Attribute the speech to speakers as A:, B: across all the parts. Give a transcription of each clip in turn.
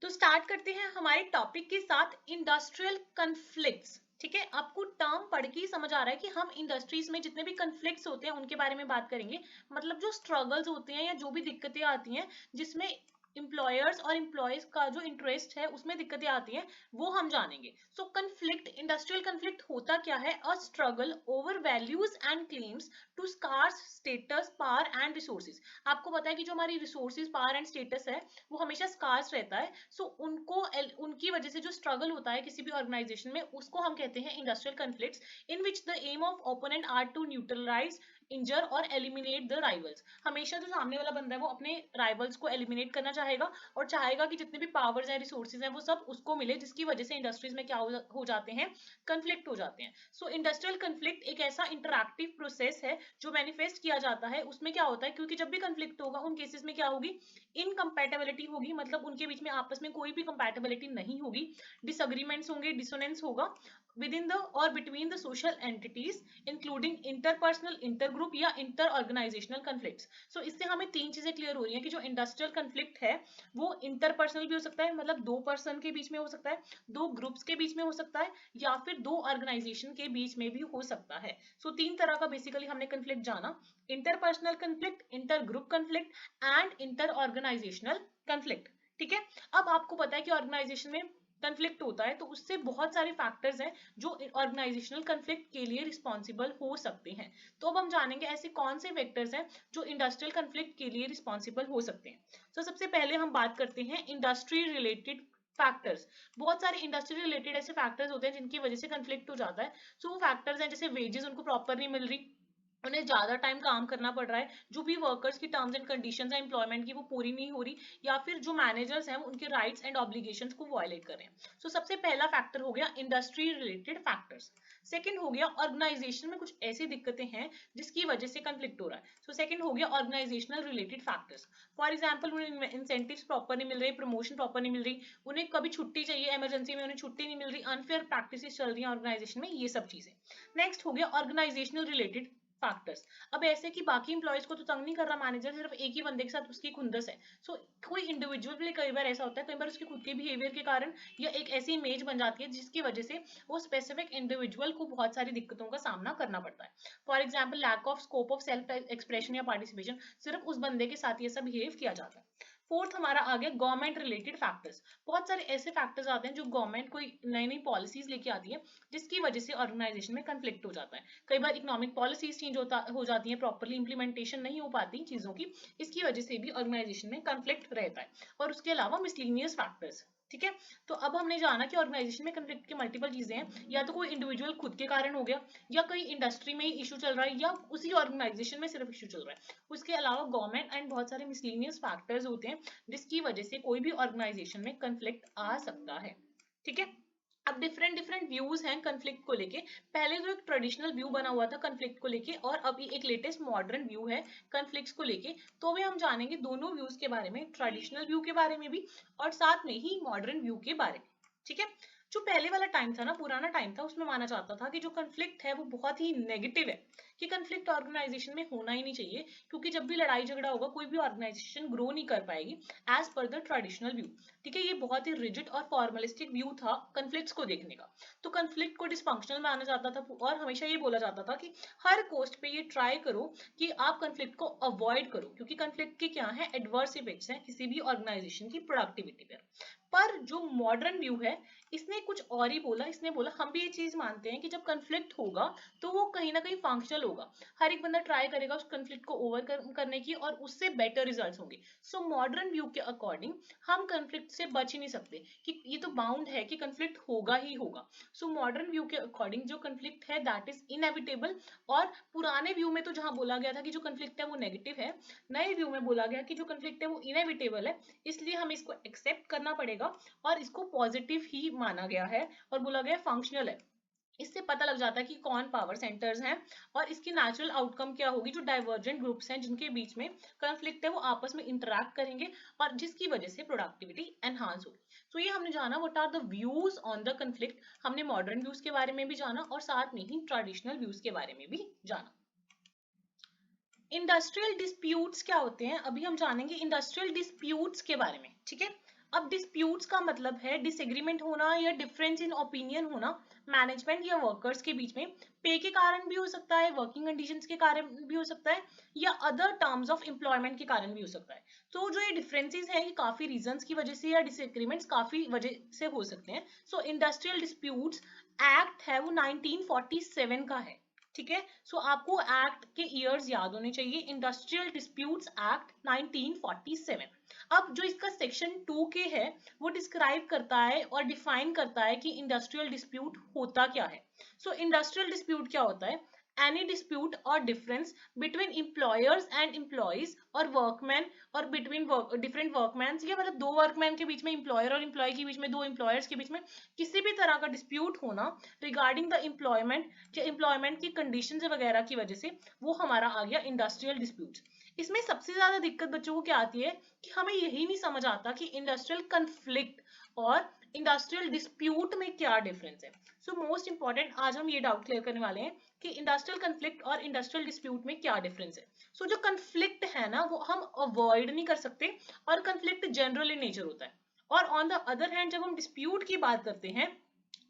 A: तो स्टार्ट करते हैं हमारे टॉपिक के साथ इंडस्ट्रियल कन्फ्लिक्ट्स। ठीक है, आपको टर्म पढ़ के ही समझ आ रहा है कि हम इंडस्ट्रीज में जितने भी कन्फ्लिक्ट्स होते हैं उनके बारे में बात करेंगे। मतलब जो स्ट्रगल्स होते हैं या जो भी दिक्कतें आती हैं जिसमें इंप्लॉयर्स और एम्प्लॉयज का जो इंटरेस्ट है उसमें दिक्कतें आती हैं, वो हम जानेंगे। सो कन्फ्लिक्ट, इंडस्ट्रियल कन्फ्लिक्ट होता क्या है? A struggle over values and claims to scarce status, power and resources. आपको पता है कि जो हमारी रिसोर्सेज, पावर एंड स्टेटस है वो हमेशा स्कार्स रहता है। सो उनको उनकी वजह से जो स्ट्रगल होता है किसी भी ऑर्गेनाइजेशन में, उसको हम कहते हैं industrial conflicts, in which the aim of opponent are to neutralize, injure और एलिमिनेट द राइवल्स। हमेशा जो सामने वाला बंदा है वो अपने राइवल्स को एलिमिनेट करना चाहेगा और चाहेगा कि जितने भी पावर्स हैं, रिसोर्सेज हैं, वो सब उसको मिले, जिसकी वजह से इंडस्ट्रीज में क्या हो जाते हैं, कंफ्लिक्ट हो जाते हैं। सो इंडस्ट्रियल कंफ्लिक्ट एक ऐसा इंटरैक्टिव प्रोसेस है जो मैनिफेस्ट किया जाता है। उसमें क्या होता है, क्योंकि जब भी कंफ्लिक्ट होगा उन केसेस में क्या होगी, इनकम्पैटिबिलिटी होगी, मतलब उनके बीच में आपस में कोई भी कंपैटिबिलिटी नहीं होगी, डिसएग्रीमेंट्स होंगे, डिसोनेंस होगा within the or between the social entities including interpersonal, intergroup या inter organizational conflicts। so इससे हमें तीन चीजें क्लियर हो रही हैं कि जो इंडस्ट्रियल कन्फ्लिक्ट है वो इंटरपर्सनल भी हो सकता है, मतलब दो पर्सन के बीच में हो सकता है, दो ग्रुप्स के बीच में हो सकता है, या फिर दो ऑर्गेनाइजेशन के बीच में भी हो सकता है। सो तीन तरह का बेसिकली हमने कन्फ्लिक्ट जाना, interpersonal conflict, inter group conflict and inter organisational conflict. ठीक है, अब आपको पता है कि ऑर्गेनाइजेशन में कंफ्लिक्ट होता है तो उससे बहुत सारे फैक्टर्स हैं जो ऑर्गेनाइजेशनल कंफ्लिक्ट के लिए रिस्पॉन्सिबल हो सकते हैं। तो अब हम जानेंगे ऐसे कौन से फैक्टर्स हैं जो इंडस्ट्रियल कंफ्लिक्ट के लिए रिस्पॉन्सिबल हो सकते हैं। तो सबसे पहले हम बात करते हैं इंडस्ट्री रिलेटेड फैक्टर्स। बहुत सारे इंडस्ट्री रिलेटेड ऐसे फैक्टर्स होते हैं जिनकी वजह से कंफ्लिक्ट हो जाता है। सो वो फैक्टर्स हैं जैसे वेजेस उनको प्रॉपर नहीं मिल रही, उन्हें ज्यादा टाइम काम करना पड़ रहा है, जो भी वर्कर्स की टर्म्स एंड कंडीशंस है एम्प्लॉयमेंट की वो पूरी नहीं हो रही, या फिर जो मैनेजर्स हैं उनके राइट्स एंड ऑब्लिगेशंस को वायलेट कर रहे हैं। सो सबसे पहला फैक्टर हो गया इंडस्ट्री रिलेटेड फैक्टर्स। सेकंड हो गया ऑर्गेनाइजेशन में कुछ ऐसी दिक्कतें हैं जिसकी वजह से कंफ्लिक्ट हो रहा है। सो सेकंड हो गया organisational related factors. For example उन्हें इंसेंटिव्स प्रॉपर नहीं मिल रही, प्रमोशन प्रॉपर नहीं मिल रही, उन्हें कभी छुट्टी चाहिए, इमरजेंसी में उन्हें छुट्टी नहीं मिल रही, अनफेयर प्रैक्टिसेस चल रही है ऑर्गेनाइजेशन में, ये सब चीजें। नेक्स्ट हो गया ऑर्गेनाइजेशनल रिलेटेड फैक्टर्स। अब ऐसे कि बाकी इंप्लॉयज को तो तंग नहीं कर रहा मैनेजर, सिर्फ एक ही बंदे के साथ उसकी खुंदस है। सो कोई इंडिविजुअल भी कई बार ऐसा होता है, कई बार उसके खुद के बिहेवियर के कारण या एक ऐसी इमेज बन जाती है जिसकी वजह से वो स्पेसिफिक इंडिविजुअल को बहुत सारी दिक्कतों का सामना करना पड़ता है। For example lack of scope of self expression या पार्टिसिपेशन, सिर्फ उस बंदे के साथ ये सब बिहेव किया जाता है। फोर्थ हमारा आ गया गवर्नमेंट रिलेटेड फैक्टर्स। बहुत सारे ऐसे फैक्टर्स आते हैं जो गवर्नमेंट कोई नई नई पॉलिसीज लेके आती है जिसकी वजह से ऑर्गेनाइजेशन में कंफ्लिक्ट हो जाता है। कई बार इकोनॉमिक पॉलिसीज चेंज हो जाती है, प्रॉपरली इंप्लीमेंटेशन नहीं हो पाती चीजों की, इसकी वजह से भी ऑर्गेनाइजेशन में कंफ्लिक्ट रहता है। और उसके अलावा मिसलिनियस फैक्टर्स। ठीक है, तो अब हमने जाना कि ऑर्गेनाइजेशन में कंफ्लिक्ट की मल्टीपल चीजें हैं, या तो कोई इंडिविजुअल खुद के कारण हो गया, या कोई इंडस्ट्री में ही इशू चल रहा है, या उसी ऑर्गेनाइजेशन में सिर्फ इशू चल रहा है। उसके अलावा गवर्नमेंट एंड बहुत सारे मिसलिनियस फैक्टर्स होते हैं जिसकी वजह से कोई भी ऑर्गेनाइजेशन में कंफ्लिक्ट आ सकता है। ठीक है, अब डिफरेंट डिफरेंट व्यूज हैं कंफ्लिक्ट को लेके। पहले जो एक ट्रेडिशनल व्यू बना हुआ था कंफ्लिक्ट को लेके, और अभी एक लेटेस्ट मॉडर्न व्यू है कंफ्लिक्ट्स को लेके। तो अभी हम जानेंगे दोनों व्यूज के बारे में, ट्रेडिशनल व्यू के बारे में भी और साथ में ही मॉडर्न व्यू के बारे में। ठीक है, जो पहले वाला टाइम था ना, पुराना टाइम था, उसमें माना जाता था कि जो कंफ्लिक्ट है वो बहुत ही नेगेटिव है, कि कंफ्लिक्ट ऑर्गेनाइजेशन में होना ही नहीं चाहिए, क्योंकि जब भी लड़ाई झगड़ा होगा कोई भी ऑर्गेनाइजेशन ग्रो नहीं कर पाएगी as per the traditional view. ठीक है, ये बहुत ही रिजिड और फॉर्मलिस्टिक व्यू था कंफ्लिक्ट्स को देखने का। तो कंफ्लिक्ट को डिसफंक्शनल माना जाता था और हमेशा ये बोला जाता था कि हर कोस्ट पे ये ट्राई करो कि आप कंफ्लिक्ट को अवॉइड करो, क्योंकि कंफ्लिक्ट के क्या है, एडवर्स इफेक्ट्स हैं किसी भी ऑर्गेनाइजेशन की प्रोडक्टिविटी पर जो मॉडर्न व्यू है इसने कुछ और ही बोला। इसने बोला हम भी ये चीज मानते हैं कि जब कंफ्लिक्ट होगा तो वो कहीं ना कहीं फंक्शनल होगा, हर एक बंदा ट्राई करेगा उस कंफ्लिक्ट को ओवरकम करने की और उससे बेटर रिजल्ट्स होंगे। सो मॉडर्न व्यू के अकॉर्डिंग हम कंफ्लिक्ट से बच ही नहीं सकते, कि ये तो बाउंड है कि कंफ्लिक्ट होगा ही होगा। सो मॉडर्न व्यू के अकॉर्डिंग जो कंफ्लिक्ट है दैट इज इनएविटेबल। और पुराने व्यू में तो जहां बोला गया था कि जो कंफ्लिक्ट है वो नेगेटिव है, नए व्यू में बोला गया कि जो कंफ्लिक्ट है वो इनएविटेबल है, इसलिए हमें इसको एक्सेप्ट करना पड़ेगा और इसको पॉजिटिव ही माना गया है और बोला गया फंक्शनल है। इससे पता लग जाता है कि कौन पावर सेंटर्स हैं और इसकी नेचुरल आउटकम क्या होगी। जो डाइवर्जेंट ग्रुप्स हैं जिनके बीच में कंफ्लिक्ट है वो आपस में इंटरैक्ट करेंगे और जिसकी वजह से प्रोडक्टिविटी एनहांस होगी। तो ये हमने जाना what are the views on the conflict. हमने मॉडर्न व्यूज के बारे में भी जाना और साथ में ही ट्रेडिशनल व्यूज के बारे में भी जाना। इंडस्ट्रियल डिस्प्यूट्स क्या होते हैं, अभी हम जानेंगे इंडस्ट्रियल डिस्प्यूट्स के बारे में। ठीक है, अब डिस्प्यूट्स का मतलब है डिसएग्रीमेंट होना या डिफरेंस इन ओपिनियन होना मैनेजमेंट या वर्कर्स के बीच में, पे के कारण भी हो सकता है, वर्किंग कंडीशंस के कारण भी हो सकता है, या अदर टर्म्स ऑफ एम्प्लॉयमेंट के कारण भी हो सकता है। तो जो ये डिफरेंसेस हैं ये काफी रीजंस की वजह से या डिसएग्रीमेंट्स काफी वजह से हो सकते हैं। सो इंडस्ट्रियल डिस्प्यूट्स एक्ट है वो 1947 का है, ठीक है। सो आपको एक्ट के ईयर्स याद होने चाहिए, इंडस्ट्रियल डिस्प्यूट्स एक्ट 1947। अब जो इसका सेक्शन 2 के है वो डिस्क्राइब करता है और डिफाइन करता है कि इंडस्ट्रियल डिस्प्यूट होता क्या है। सो इंडस्ट्रियल डिस्प्यूट क्या होता है? any dispute or difference between employers and employees or workmen और between different workmen, या मतलब दो वर्कमैन के बीच में, एम्प्लॉयर और एम्प्लॉय के बीच में, दो एम्प्लॉयर्स के बीच में किसी भी तरह का डिस्प्यूट होना रिगार्डिंग द एम्प्लॉयमेंट या एम्प्लॉयमेंट की कंडीशंस वगैरह की वजह से, वो हमारा आ गया इंडस्ट्रियल डिस्प्यूट। इसमें सबसे ज्यादा दिक्कत बच्चों को क्या आती है कि हमें यही नहीं समझ आता कि इंडस्ट्रियल कन्फ्लिक्ट और इंडस्ट्रियल डिस्प्यूट में क्या डिफरेंस है। सो मोस्ट इंपॉर्टेंट आज हम ये डाउट क्लियर करने वाले हैं कि इंडस्ट्रियल कन्फ्लिक्ट और इंडस्ट्रियल डिस्प्यूट में क्या डिफरेंस है। सो जो कन्फ्लिक्ट है ना वो हम अवॉइड नहीं कर सकते और कन्फ्लिक्ट जनरल इन नेचर होता है। और ऑन द अदर हैंड जब हम डिस्प्यूट की बात करते हैं,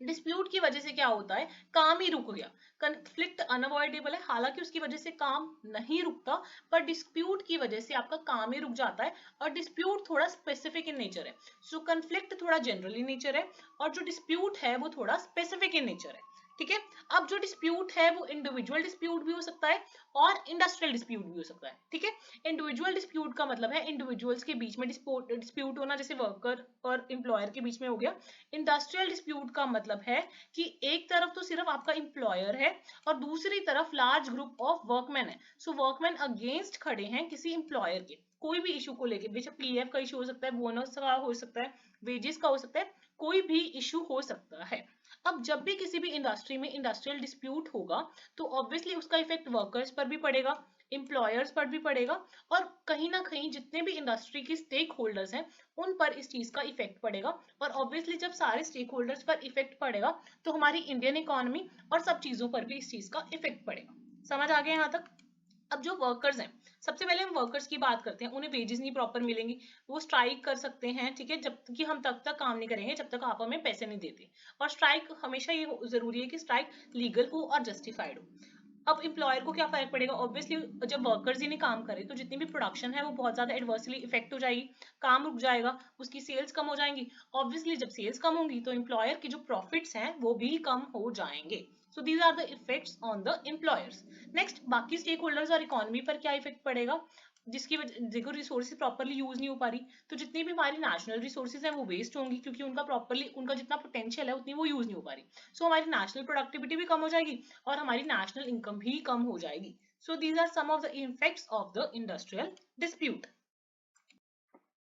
A: डिस्प्यूट की वजह से क्या होता है, काम ही रुक गया। कन्फ्लिक्ट अनअवॉइडेबल है, हालांकि उसकी वजह से काम नहीं रुकता, पर डिस्प्यूट की वजह से आपका काम ही रुक जाता है। और डिस्प्यूट थोड़ा स्पेसिफिक इन नेचर है। सो कन्फ्लिक्ट थोड़ा जनरल इन नेचर है और जो डिस्प्यूट है वो थोड़ा स्पेसिफिक इन नेचर है, ठीक है। अब जो डिस्प्यूट है वो इंडिविजुअल डिस्प्यूट भी हो सकता है और इंडस्ट्रियल डिस्प्यूट भी हो सकता है, ठीक है। इंडिविजुअल डिस्प्यूट का मतलब है इंडिविजुअल्स के बीच में डिस्प्यूट होना, जैसे वर्कर और एम्प्लॉयर के बीच में हो गया। इंडस्ट्रियल डिस्प्यूट का मतलब है कि एक तरफ तो सिर्फ आपका एम्प्लॉयर है और दूसरी तरफ लार्ज ग्रुप ऑफ वर्कमैन है। सो वर्कमैन अगेंस्ट खड़े हैं किसी एम्प्लॉयर के कोई भी इशू को लेके, बेशक पीएफ का इशू हो सकता है, बोनस का हो सकता है, वेजेस का हो सकता है, कोई भी इशू हो सकता है। अब जब भी किसी भी इंडस्ट्री में इंडस्ट्रियल डिस्प्यूट होगा तो ऑब्वियसली उसका इफेक्ट वर्कर्स पर भी पड़ेगा, एम्प्लॉयर्स पर भी पड़ेगा, और कहीं ना कहीं जितने भी इंडस्ट्री के स्टेक होल्डर्स हैं उन पर इस चीज का इफेक्ट पड़ेगा। और ऑब्वियसली जब सारे स्टेक होल्डर्स पर इफेक्ट पड़ेगा तो हमारी इंडियन इकोनॉमी और सब चीजों पर भी इस चीज का इफेक्ट पड़ेगा। समझ आ गया यहाँ तक? अब जो वर्कर्स हैं, सबसे पहले हम वर्कर्स की बात करते हैं। उन्हें वेजेस नहीं प्रॉपर मिलेंगी, वो स्ट्राइक कर सकते हैं, ठीक है, जब कि हम तब तक काम नहीं करेंगे जब तक आप हमें पैसे नहीं देते। और स्ट्राइक हमेशा ये जरूरी है कि स्ट्राइक लीगल हो और जस्टिफाइड हो। अब एम्प्लॉयर को क्या फर्क पड़ेगा? ऑब्वियसली जब वर्कर्स ही नहीं काम करे तो जितनी भी प्रोडक्शन है वो बहुत ज्यादा एडवर्सली इफेक्ट हो जाएगी, काम रुक जाएगा, उसकी सेल्स कम हो जाएंगी। ऑब्वियसली जब सेल्स कम होंगी तो एम्प्लॉयर के जो प्रॉफिट्स हैं वो भी कम हो जाएंगे। So these are the effects on the employers. Next, बाकी स्टेक होल्डर्स और इकोनॉमी पर क्या इफेक्ट पड़ेगा? जिसकी वजह देखो रिसोर्सेज प्रॉपरली यूज नहीं हो पा रही तो जितनी भी हमारी नेशनल रिसोर्सेज हैं वो वेस्ट होंगी, क्योंकि उनका प्रॉपरली उनका जितना पोटेंशियल है उतनी वो यूज नहीं हो पा रही। सो हमारी नेशनल प्रोडक्टिविटी भी कम हो जाएगी और हमारी नेशनल इनकम भी कम हो जाएगी। So these are some of the effects of the industrial dispute.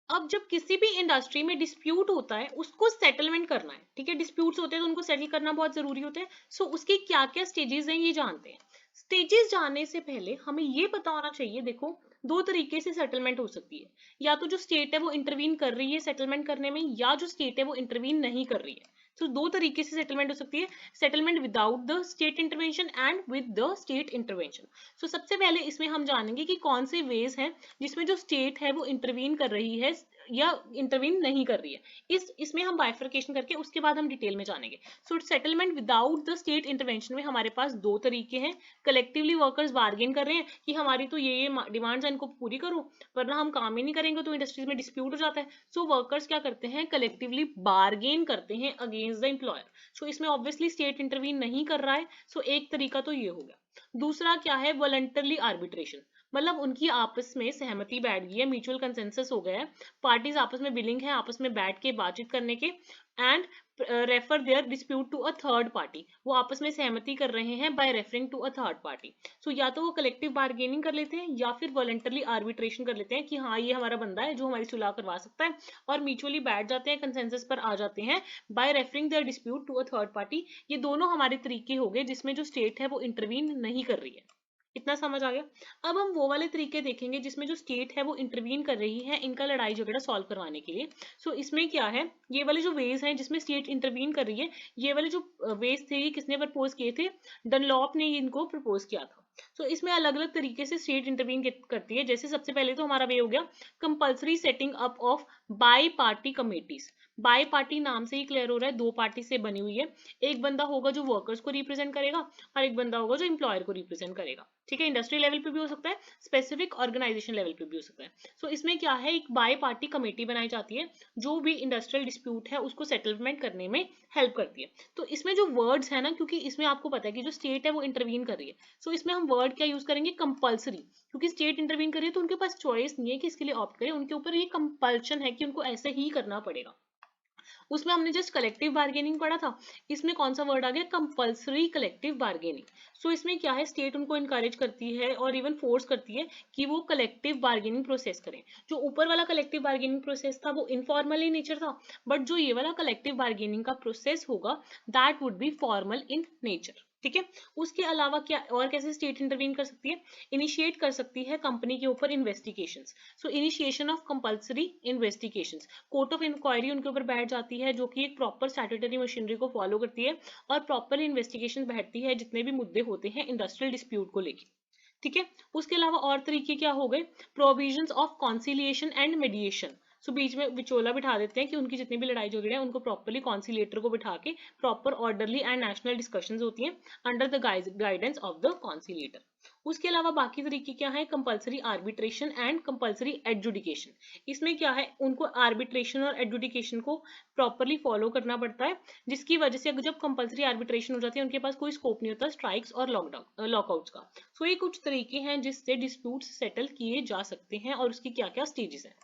A: अब जब किसी भी इंडस्ट्री में डिस्प्यूट होता है उसको सेटलमेंट करना है, ठीक है। डिस्प्यूट्स होते हैं तो उनको सेटल करना बहुत जरूरी होता है। सो उसके क्या क्या स्टेजेस हैं ये जानते हैं। स्टेजेस जानने से पहले हमें ये पता होना चाहिए, देखो दो तरीके से सेटलमेंट हो सकती है, या तो जो स्टेट है वो इंटरवीन कर रही है सेटलमेंट करने में, या जो स्टेट है वो इंटरवीन नहीं कर रही है। तो दो तरीके से सेटलमेंट हो सकती है, settlement without the state intervention and with the state intervention. So सबसे पहले इसमें हम जानेंगे कि कौन से वेज हैं जिसमें जो स्टेट है वो इंटरवीन कर रही है या इंटरवीन नहीं कर रही है। इसमें हम बाइफर्केशन करके उसके बाद हम डिटेल में जानेंगे। So settlement without the state intervention में हमारे पास दो तरीके हैं। कलेक्टिवली वर्कर्स बार्गेन कर रहे हैं कि हमारी तो ये डिमांड्स है इनको पूरी करो, वरना हम काम ही नहीं करेंगे, तो इंडस्ट्रीज में डिस्प्यूट हो जाता है। सो वर्कर्स क्या करते हैं, कलेक्टिवली बार्गेन करते हैं अगेंस्ट द एम्प्लॉयर। सो इसमें ऑब्वियसली स्टेट इंटरवीन नहीं कर रहा है। सो एक तरीका तो ये हो गया। दूसरा क्या है, वॉलंटरली आर्बिट्रेशन, मतलब उनकी आपस में सहमति बैठ गई है, म्यूचुअल कंसेंसस हो गया है, पार्टीज आपस में विलिंग है आपस में बैठ के बातचीत करने के, and refer their dispute to a third party, वो आपस में सहमति कर रहे हैं by referring to a third party. So या तो वो कलेक्टिव बार्गेनिंग कर लेते हैं या फिर वॉलंटरली आर्बिट्रेशन कर लेते हैं कि हाँ ये हमारा बंदा है जो हमारी सुलह करवा सकता है, और म्यूचुअली बैठ जाते हैं, कंसेंसस पर आ जाते हैं by referring their dispute to a third party. ये दोनों हमारे तरीके हो गए जिसमें जो स्टेट है वो इंटरवीन नहीं कर रही है। इतना समझ आ गया? अब हम वो वाले तरीके देखेंगे जिसमें जो स्टेट है वो इंटरवीन कर रही है इनका लड़ाई झगड़ा सॉल्व करवाने के लिए। सो इसमें क्या है, ये वाले जो वेज हैं जिसमें स्टेट इंटरवीन कर रही है, ये वाले जो वेज थे ये किसने प्रपोज किए थे, डनलॉप ने इनको प्रपोज किया था। तो इसमें अलग अलग तरीके से स्टेट इंटरवीन करती है। जैसे सबसे पहले तो हमारा वे हो गया compulsory setting up of bi party committees. Bi party नाम से ही क्लियर हो रहा है, दो पार्टी से बनी हुई है। एक बंदा होगा जो वर्कर्स को रिप्रेजेंट करेगा और एक बंदा होगा जो एम्प्लॉयर को रिप्रेजेंट करेगा। ठीक है, इंडस्ट्री लेवल पे भी हो सकता है, स्पेसिफिक ऑर्गेनाइजेशन लेवल पे भी हो सकता है। सो इसमें क्या है, एक बाय पार्टी कमेटी बनाई जाती है जो भी इंडस्ट्रियल डिस्प्यूट है उसको सेटलमेंट करने में हेल्प करती है। तो इसमें जो वर्ड्स है ना, क्योंकि इसमें आपको पता है कि जो स्टेट है वो इंटरवीन कर रही है, सो इसमें हम वर्ड क्या यूज करेंगे, कंपल्सरी। क्योंकि स्टेट इंटरवीन कर रही है तो उनके पास चॉइस नहीं है कि इसके लिए ऑप्ट करें, उनके ऊपर ये कंपल्शन है कि उनको ऐसे ही करना पड़ेगा। उसमें हमने जस्ट कलेक्टिव बार्गेनिंग पढ़ा था, इसमें कौन सा वर्ड आ गया, कंपल्सरी कलेक्टिव बार्गेनिंग। सो इसमें क्या है, स्टेट उनको इनकरेज करती है और इवन फोर्स करती है कि वो कलेक्टिव बार्गेनिंग प्रोसेस करें। जो ऊपर वाला कलेक्टिव बार्गेनिंग प्रोसेस था वो इनफॉर्मल इन नेचर था, बट जो ये वाला कलेक्टिव बार्गेनिंग का प्रोसेस होगा that would be formal in nature. ठीक है, उसके अलावा क्या और कैसे स्टेट इंटरवीन कर सकती है, इनिशिएट कर सकती है कंपनी के ऊपर investigations. So initiation of compulsory investigations, court of inquiry उनके ऊपर बैठ जाती है जो कि एक प्रॉपर स्टैट्यूटरी मशीनरी को फॉलो करती है और प्रॉपर इन्वेस्टिगेशन बैठती है जितने भी मुद्दे होते हैं इंडस्ट्रियल डिस्प्यूट को लेकर। ठीक है, उसके अलावा और तरीके क्या हो गए, provisions of conciliation and mediation. So बीच में विचोला बिठा देते हैं कि उनकी जितनी भी लड़ाई झगड़े हैं उनको प्रॉपर्ली कॉन्सिलेटर को बिठा के proper orderly and national discussions होती हैं under the guidance of the conciliator. उसके अलावा बाकी तरीके क्या है, compulsory arbitration and compulsory adjudication. इसमें क्या है, उनको आर्बिट्रेशन और एडजुडिकेशन को प्रॉपर्ली फॉलो करना पड़ता है, जिसकी वजह से जब कंपल्सरी आर्बिट्रेशन हो जाती है उनके पास कोई स्कोप नहीं होता स्ट्राइक्स और लॉकआउट्स का। सो ये कुछ तरीके हैं जिससे डिस्प्यूट्स सेटल किए जा सकते हैं और उसकी क्या क्या स्टेजेस हैं।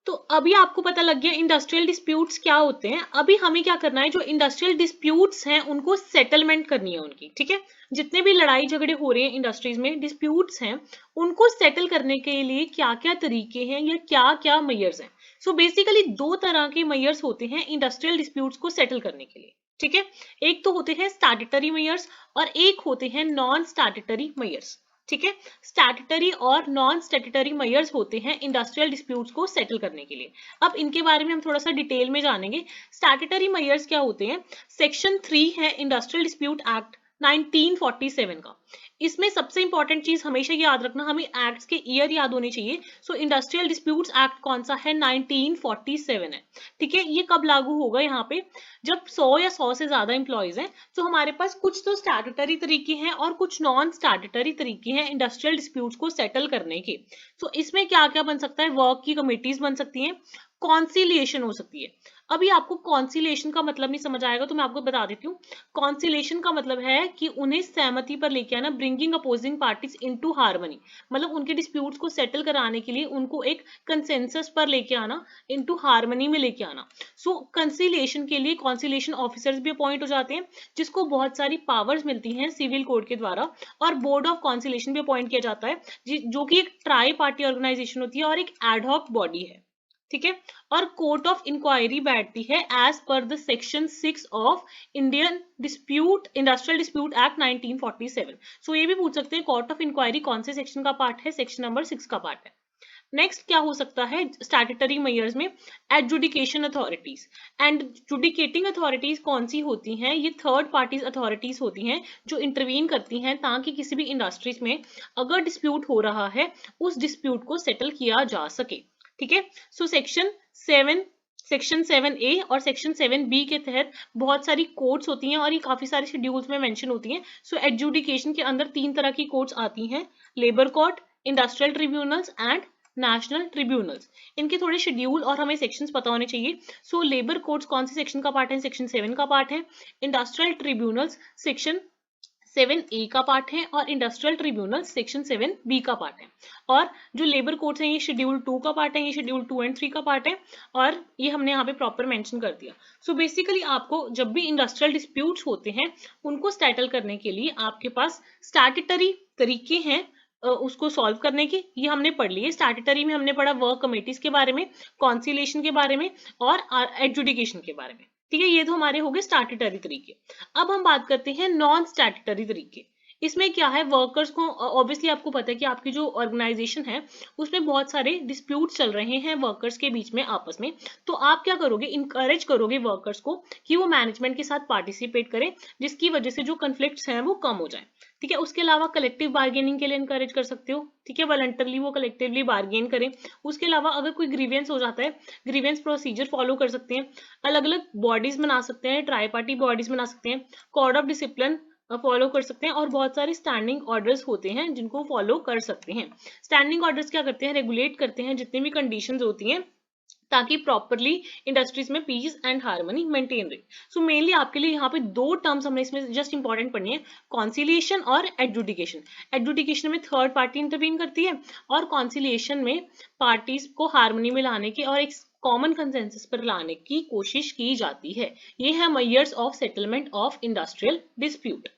A: तो अभी आपको पता लग गया इंडस्ट्रियल डिस्प्यूट्स क्या होते हैं। अभी हमें क्या करना है, जो इंडस्ट्रियल डिस्प्यूट्स हैं उनको सेटलमेंट करनी है उनकी। ठीक है, जितने भी लड़ाई झगड़े हो रहे हैं इंडस्ट्रीज में, डिस्प्यूट्स हैं, उनको सेटल करने के लिए क्या क्या तरीके हैं या क्या क्या मेयर्स हैं। सो बेसिकली दो तरह के मेयर्स होते हैं इंडस्ट्रियल डिस्प्यूट्स को सेटल करने के लिए। ठीक है, एक तो होते हैं स्टैट्यूटरी मेयर्स और एक होते हैं नॉन स्टैट्यूटरी मेयर्स। ठीक है, स्टैट्यूटरी और नॉन स्टैट्यूटरी मेयर्स होते हैं इंडस्ट्रियल डिस्प्यूट्स को सेटल करने के लिए। अब इनके बारे में हम थोड़ा सा डिटेल में जानेंगे। स्टैट्यूटरी मेयर्स क्या होते हैं, सेक्शन 3 है इंडस्ट्रियल डिस्प्यूट एक्ट 1947 का। इसमें सबसे इंपॉर्टेंट चीज हमेशा याद रखना, हमें एक्ट्स के ईयर याद होने चाहिए। सो इंडस्ट्रियल डिस्प्यूट्स एक्ट कौन सा है, 1947 है। ठीक है, ये कब लागू होगा, यहाँ पे जब 100 या 100 से ज्यादा इंप्लॉइज हैं तो हमारे पास कुछ तो स्टैट्यूटरी तरीके हैं और कुछ नॉन स्टैट्यूटरी तरीके हैं इंडस्ट्रियल डिस्प्यूट्स को सेटल करने के। तो इसमें क्या क्या बन सकता है, वर्क की कमेटीज बन सकती हैं, कॉन्सिलिएशन हो सकती है। अभी आपको कॉन्सिलिएशन का मतलब नहीं समझ आएगा तो मैं आपको बता देती हूँ। कॉन्सिलिएशन का मतलब है कि उन्हें सहमति पर लेके आना, bringing opposing parties into harmony, मतलब उनके डिस्प्यूट्स को सेटल कराने के लिए उनको एक कंसेंसस पर लेके आना, इनटू हार्मनी में लेके आना। सो कंसिलिएशन के लिए कॉन्सिलिएशन ऑफिसर्स भी अपॉइंट हो जाते हैं जिसको बहुत सारी पावर्स मिलती हैं सिविल कोड के द्वारा, और बोर्ड ऑफ कॉन्सिलिएशन भी अपॉइंट किया जाता है जो कि एक ट्राई पार्टी ऑर्गेनाइजेशन होती है और एक एडहॉक बॉडी है। ठीक है, और कोर्ट ऑफ इंक्वायरी बैठती है as per the section 6 of Indian industrial dispute act 1947। So ये भी पूछ सकते हैं कोर्ट ऑफ इंक्वायरी कौन से सेक्शन का पार्ट है, सेक्शन नंबर 6 का पार्ट है। नेक्स्ट क्या हो सकता है स्टैट्यूटरी मेयर्स में, एडजुडिकेशन अथॉरिटीज। एंड जुडिकेटिंग अथॉरिटीज कौन सी होती हैं, ये थर्ड पार्टीज अथॉरिटीज होती हैं जो इंटरवीन करती हैं ताकि किसी भी इंडस्ट्रीज में अगर डिस्प्यूट हो रहा है उस डिस्प्यूट को सेटल किया जा सके। ठीक है, सो सेक्शन 7A और सेक्शन 7B के तहत बहुत सारी कोर्ट्स होती हैं और ये काफी सारे शेड्यूल्स में मेंशन होती हैं। सो एडजुडिकेशन के अंदर 3 तरह की कोर्ट्स आती हैं, labour court, industrial tribunals and national tribunals. इनके थोड़े शेड्यूल और हमें सेक्शंस पता होने चाहिए। सो लेबर कोर्ट्स कौन से सेक्शन का पार्ट है, सेक्शन 7 का पार्ट है। इंडस्ट्रियल ट्रिब्यूनल्स सेक्शन 7A का पार्ट है और इंडस्ट्रियल ट्रिब्यूनल सेक्शन 7B का पार्ट है। और जो लेबर कोर्ट्स हैं ये शेड्यूल 2 का पार्ट है, ये शेड्यूल 2 एंड 3 का पार्ट है और ये हमने यहाँ पे प्रॉपर मेंशन कर दिया। सो बेसिकली आपको जब भी इंडस्ट्रियल डिस्प्यूट्स होते हैं उनको सेटल करने के लिए आपके पास स्टैट्यूटरी तरीके हैं उसको सॉल्व करने की, ये हमने पढ़ लिए। स्टैट्यूटरी में हमने पढ़ा वर्क कमेटीज के बारे में, कॉन्सिलेशन के बारे में और एडजुडिकेशन के बारे में। ठीक है, ये तो हमारे हो गए स्टैट्यूटरी तरीके। अब हम बात करते हैं नॉन स्टैट्यूटरी तरीके। इसमें क्या है, वर्कर्स को ऑब्वियसली आपको पता है कि आपकी जो ऑर्गेनाइजेशन है उसमें बहुत सारे डिस्प्यूट चल रहे हैं वर्कर्स के बीच में आपस में, तो आप क्या करोगे, इनकरेज करोगे वर्कर्स को कि वो मैनेजमेंट के साथ पार्टिसिपेट करें जिसकी वजह से जो कन्फ्लिक्ट्स हैं वो कम हो जाए। ठीक है। उसके अलावा कलेक्टिव बार्गेनिंग के लिए इनकरेज कर सकते हो, ठीक है, वॉलंटरली वो कलेक्टिवली बार्गेन करें। उसके अलावा अगर कोई ग्रीवेंस हो जाता है, ग्रीवेंस प्रोसीजर फॉलो कर सकते हैं, अलग अलग बॉडीज बना सकते हैं, ट्राई पार्टी बॉडीज बना सकते हैं, कोड ऑफ डिसिप्लिन फॉलो कर सकते हैं, और बहुत सारे स्टैंडिंग ऑर्डर्स होते हैं जिनको फॉलो कर सकते हैं। स्टैंडिंग ऑर्डर्स क्या करते हैं, रेगुलेट करते हैं जितनी भी कंडीशंस होती हैं ताकि प्रॉपरली इंडस्ट्रीज में पीस एंड हार्मनी मेंटेन रहे। सो मेनली आपके लिए यहाँ पे दो टर्म्स हमने इसमें जस्ट इंपॉर्टेंट पढ़नी है, कॉन्सिलिएशन और एडजुडिकेशन। एडजुडिकेशन में थर्ड पार्टी इंटरवीन करती है, और कॉन्सिलिएशन में पार्टीज को हार्मनी में लाने की और एक कॉमन कंसेंसस पर लाने की कोशिश की जाती है। ये है measures of settlement of industrial dispute.